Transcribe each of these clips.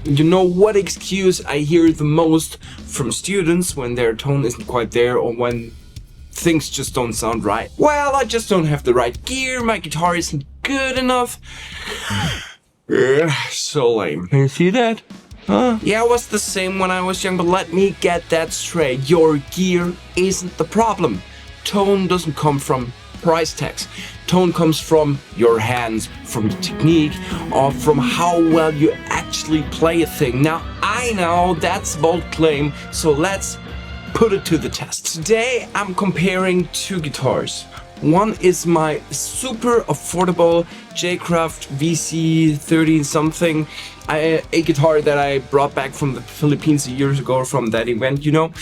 You know what excuse I hear the most from students when their tone isn't quite there or when things just don't sound right? Well, I just don't have the right gear, my guitar isn't good enough. So lame. Can you see that? Huh? Yeah, it was the same when I was young, but let me get that straight. Your gear isn't the problem. Tone doesn't come from price tags. Tone comes from your hands, from your technique, or from how well you actually play a thing. Now, I know that's a bold claim, so let's put it to the test. Today, I'm comparing two guitars. One is my super affordable J-Craft VC30 something, a guitar that I brought back from the Philippines years ago from that event, you know.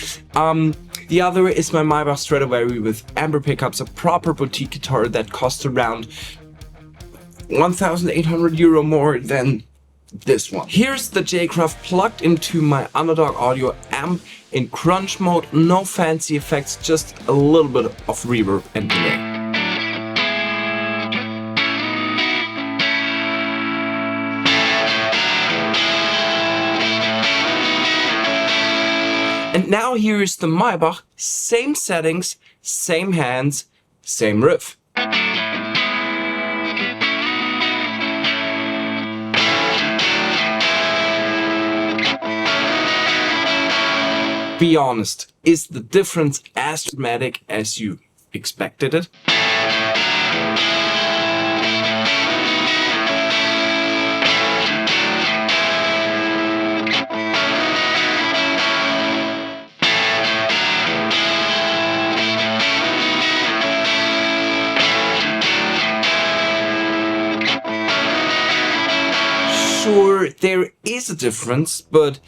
The other is my Maybach Stradivari with amber pickups, a proper boutique guitar that costs around 1,800 euro more than this one. Here's the J-Craft plugged into my Underdog Audio amp in crunch mode, no fancy effects, just a little bit of reverb and delay. And now here is the Maybach, same settings, same hands, same riff. Be honest, is the difference as dramatic as you expected it? Sure, there is a difference, but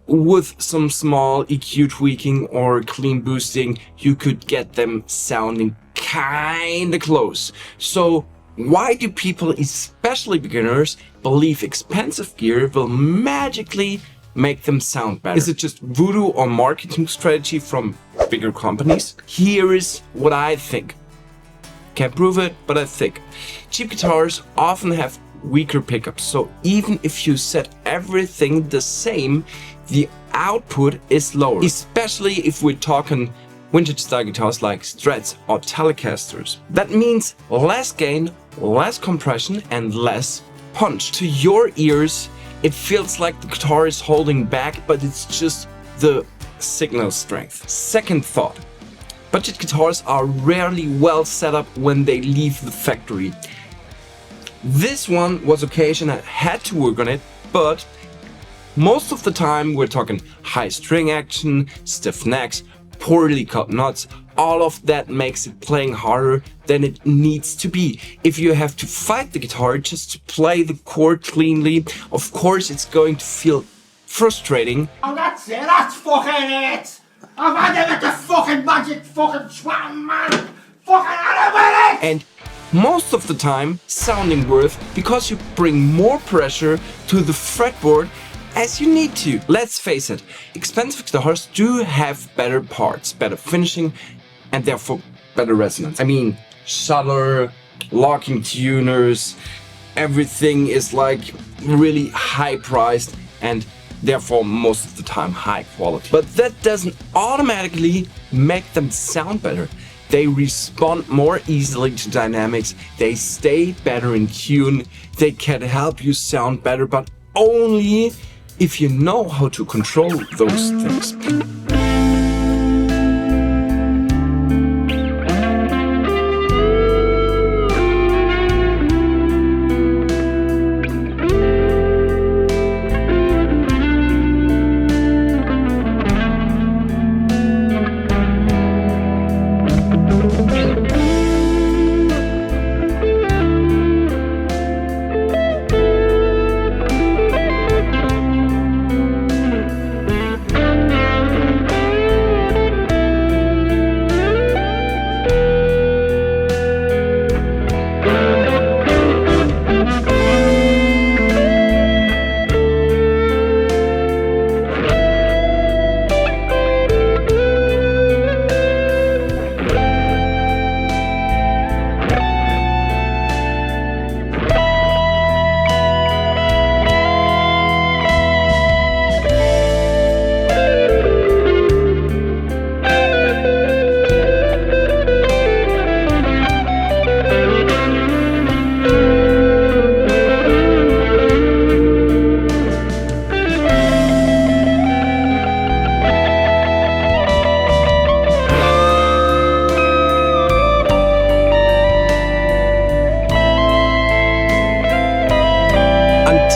with some small EQ tweaking or clean boosting, you could get them sounding kinda close. So why do people, especially beginners, believe expensive gear will magically make them sound better? Is it just voodoo or marketing strategy from bigger companies? Here is what I think. Can't prove it, but I think. Cheap guitars often have weaker pickups, so even if you set everything the same, the output is lower, especially if we're talking vintage style guitars like Strats or Telecasters. That means less gain, less compression and less punch. To your ears, it feels like the guitar is holding back, but it's just the signal strength. Second thought, budget guitars are rarely well set up when they leave the factory. This one was occasion I had to work on it, but most of the time we're talking high string action, stiff necks, poorly cut nuts. All of that makes it playing harder than it needs to be. If you have to fight the guitar just to play the chord cleanly, of course it's going to feel frustrating. Oh, that's it, that's fucking it! I've had it with the fucking magic fucking swam, man! Fucking out with it! And most of the time sounding worse because you bring more pressure to the fretboard as you need to. Let's face it, expensive guitars do have better parts, better finishing, and therefore better resonance. I mean, shutter, locking tuners, everything is like really high priced and therefore most of the time high quality. But that doesn't automatically make them sound better. They respond more easily to dynamics, they stay better in tune, they can help you sound better, but only if you know how to control those things.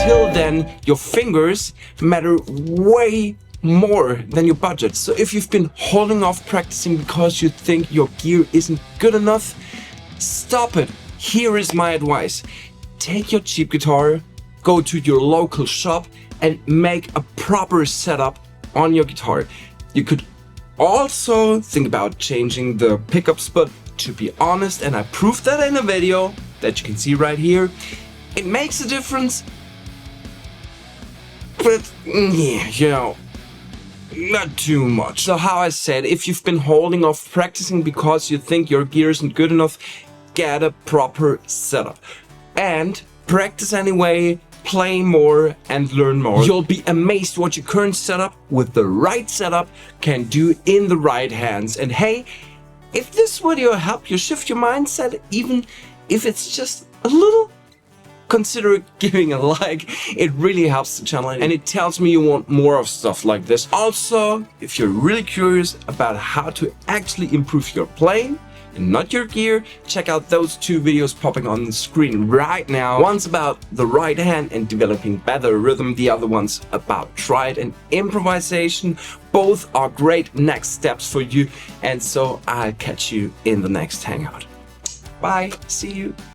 until then, your fingers matter way more than your budget. So if you've been holding off practicing because you think your gear isn't good enough, stop it. Here is my advice. Take your cheap guitar, go to your local shop and make a proper setup on your guitar. You could also think about changing the pickups, but to be honest, and I proved that in a video that you can see right here, it makes a difference, but yeah, you know, not too much. So how I said, if you've been holding off practicing because you think your gear isn't good enough, get a proper setup. And practice anyway, play more and learn more. You'll be amazed what your current setup with the right setup can do in the right hands. And hey, if this video helped you shift your mindset, even if it's just a little, consider giving a like. It really helps the channel and it tells me you want more of stuff like this. Also, if you're really curious about how to actually improve your playing and not your gear, check out those 2 videos popping on the screen right now. One's about the right hand and developing better rhythm, the other one's about triad and improvisation. Both are great next steps for you, and so I'll catch you in the next hangout. Bye, see you.